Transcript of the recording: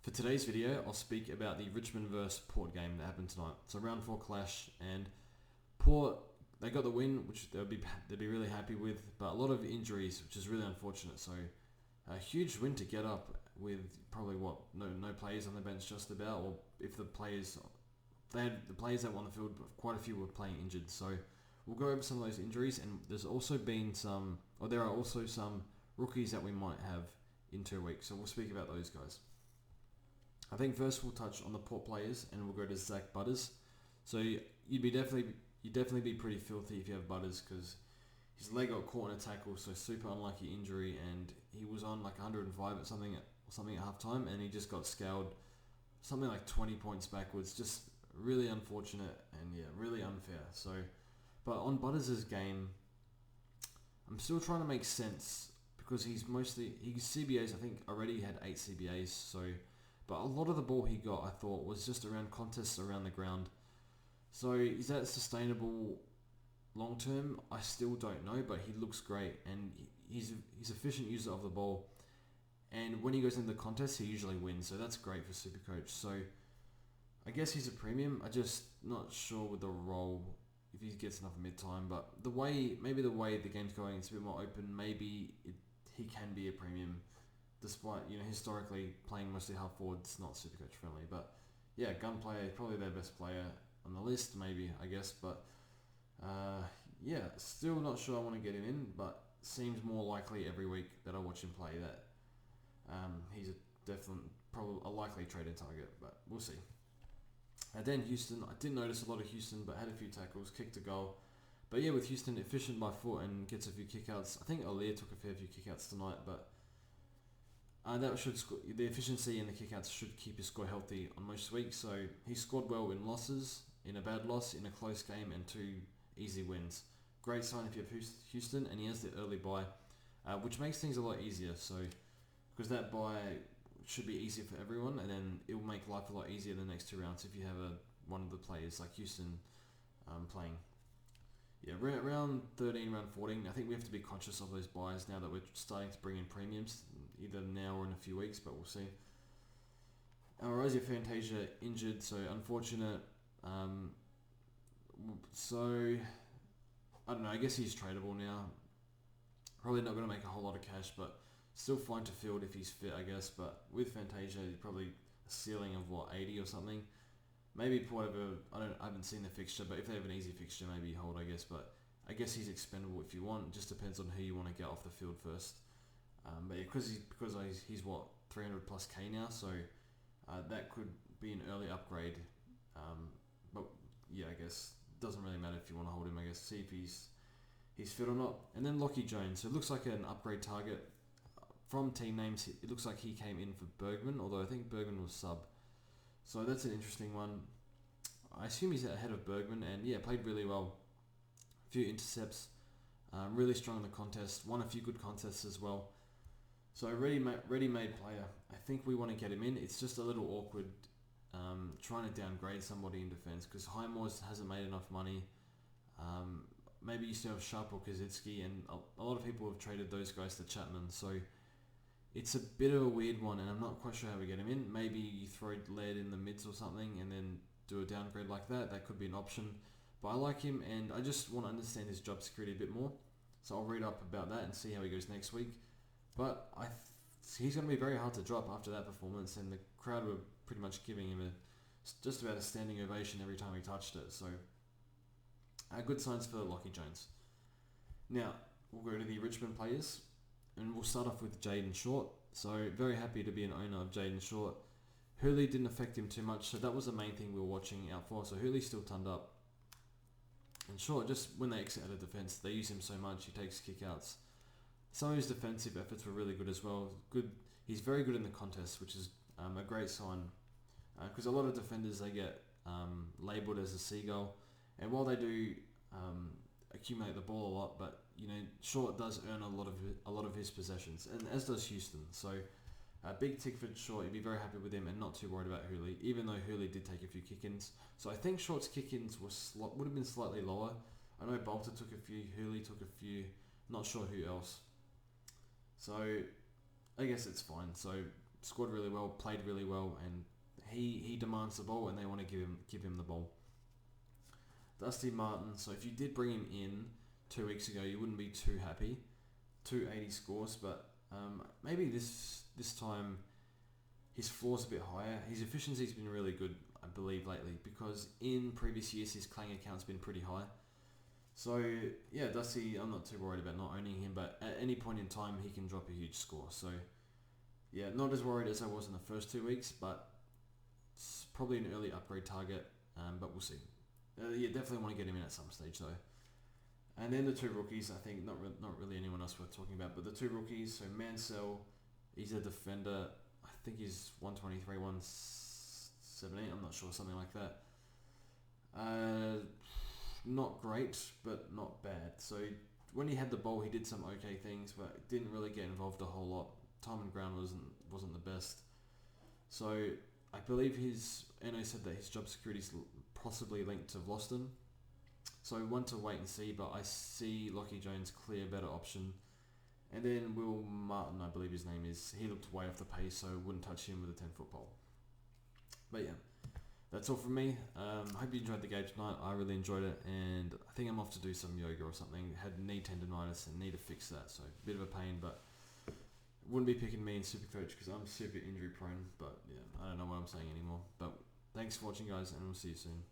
For today's video, I'll speak about the Richmond vs Port game that happened tonight. So round 4 clash, and Port, they got the win, which they'd be really happy with, but a lot of injuries, which is really unfortunate. So a huge win to get up with probably no players on the bench just about, or if the players that were on the field, quite a few were playing injured. So we'll go over some of those injuries, and there are also some rookies that we might have in 2 weeks. So we'll speak about those guys. I think first we'll touch on the Port players, and we'll go to Zach Butters. So you'd definitely be pretty filthy if you have Butters, because his leg got caught in a tackle, so super unlucky injury, and he was on like 105 at something at half time, and he just got scaled something like 20 points backwards. Just really unfortunate and really unfair. So, but on Butters' game, I'm still trying to make sense because he's CBAs. I think already had 8 CBAs, so. But a lot of the ball he got, I thought, was just around contests around the ground. So is that sustainable long term? I still don't know, but he looks great, and he's efficient user of the ball. And when he goes into the contest, he usually wins, so that's great for Supercoach. So I guess he's a premium. I'm just not sure with the role, if he gets enough mid-time. But the way the game's going, it's a bit more open. He can be a premium. Despite, historically playing mostly half forward, it's not Supercoach friendly. But yeah, gun player, probably their best player on the list, maybe, I guess. But still not sure I want to get him in, but seems more likely every week that I watch him play that he's probably a likely trade-in target, but we'll see. And then Houston, I did notice a lot of Houston, but had a few tackles, kicked a goal. But yeah, with Houston, efficient by foot and gets a few kickouts. I think Alir took a fair few kickouts tonight, but the efficiency and the kickouts should keep his score healthy on most weeks. So he scored well in losses, in a bad loss, in a close game, and 2 easy wins. Great sign if you have Houston, and he has the early bye, which makes things a lot easier. So because that bye should be easier for everyone, and then it will make life a lot easier the next 2 rounds if you have one of the players like Houston playing. Yeah, round 13, round 14, I think we have to be conscious of those buys now that we're starting to bring in premiums, either now or in a few weeks, but we'll see. Rosie Fantasia injured, so unfortunate. So, I don't know, I guess he's tradable now. Probably not going to make a whole lot of cash, but still fine to field if he's fit, I guess. But with Fantasia, probably a ceiling of 80 or something. Maybe whatever, I haven't seen the fixture, but if they have an easy fixture, maybe hold, I guess. But I guess he's expendable if you want. It just depends on who you want to get off the field first. But yeah, because he's 300 plus K now, so that could be an early upgrade. But yeah, I guess it doesn't really matter if you want to hold him. I guess see if he's fit or not. And then Lockie Jones, so it looks like an upgrade target from team names. It looks like he came in for Bergman, although I think Bergman was sub. So that's an interesting one. I assume he's ahead of Bergman, and yeah, played really well. A few intercepts, really strong in the contest. Won a few good contests as well. So ready-made player. I think we want to get him in. It's just a little awkward trying to downgrade somebody in defence because Highmore hasn't made enough money. Maybe you still have Sharp or Kaczynski, and a lot of people have traded those guys to Chapman. So it's a bit of a weird one, and I'm not quite sure how we get him in. Maybe you throw Laird in the mids or something and then do a downgrade like that. That could be an option. But I like him, and I just want to understand his job security a bit more. So I'll read up about that and see how he goes next week. But he's going to be very hard to drop after that performance, and the crowd were pretty much giving him just about a standing ovation every time he touched it. So good signs for Lockie Jones. Now, we'll go to the Richmond players. And we'll start off with Jaden Short. So very happy to be an owner of Jaden Short. Hurley didn't affect him too much, so that was the main thing we were watching out for. So Hurley still turned up. And Short, just when they exit out of defence, they use him so much, he takes kickouts. Some of his defensive efforts were really good as well. He's very good in the contest, which is a great sign. Because a lot of defenders, they get labelled as a seagull. And while they do accumulate the ball a lot, but Short does earn a lot of his possessions, and as does Houston. So big tick for Short. You'd be very happy with him and not too worried about Hurley, even though Hurley did take a few kick-ins. So I think Short's kick-ins would have been slightly lower. I know Bolter took a few, Hurley took a few, not sure who else. So I guess it's fine. So scored really well, played really well, and he demands the ball, and they want to give him the ball. Dusty Martin. So if you did bring him in 2 weeks ago, you wouldn't be too happy. 280 scores, but maybe this time his floor's a bit higher. His efficiency's been really good, I believe, lately, because in previous years his clang account's been pretty high. So yeah, Dusty, I'm not too worried about not owning him, but at any point in time he can drop a huge score. So yeah, not as worried as I was in the first 2 weeks, but it's probably an early upgrade target, but we'll see. Yeah, definitely want to get him in at some stage though. And then the two rookies, I think not really anyone else worth talking about, but the two rookies. So Mansell, he's a defender. I think he's 123, 117. I'm not sure, something like that. Not great, but not bad. So when he had the ball, he did some okay things, but didn't really get involved a whole lot. Time and ground wasn't the best. So I believe Eno said that his job security is possibly linked to Vlosten. So one to wait and see, but I see Lockie Jones clear better option. And then Will Martin, I believe his name is, he looked way off the pace, so wouldn't touch him with a 10-foot pole. But yeah, that's all from me. Hope you enjoyed the game tonight. I really enjoyed it, and I think I'm off to do some yoga or something. Had knee tendonitis and need to fix that, so a bit of a pain, but wouldn't be picking me in Supercoach because I'm super injury prone. But yeah, I don't know what I'm saying anymore. But thanks for watching, guys, and we'll see you soon.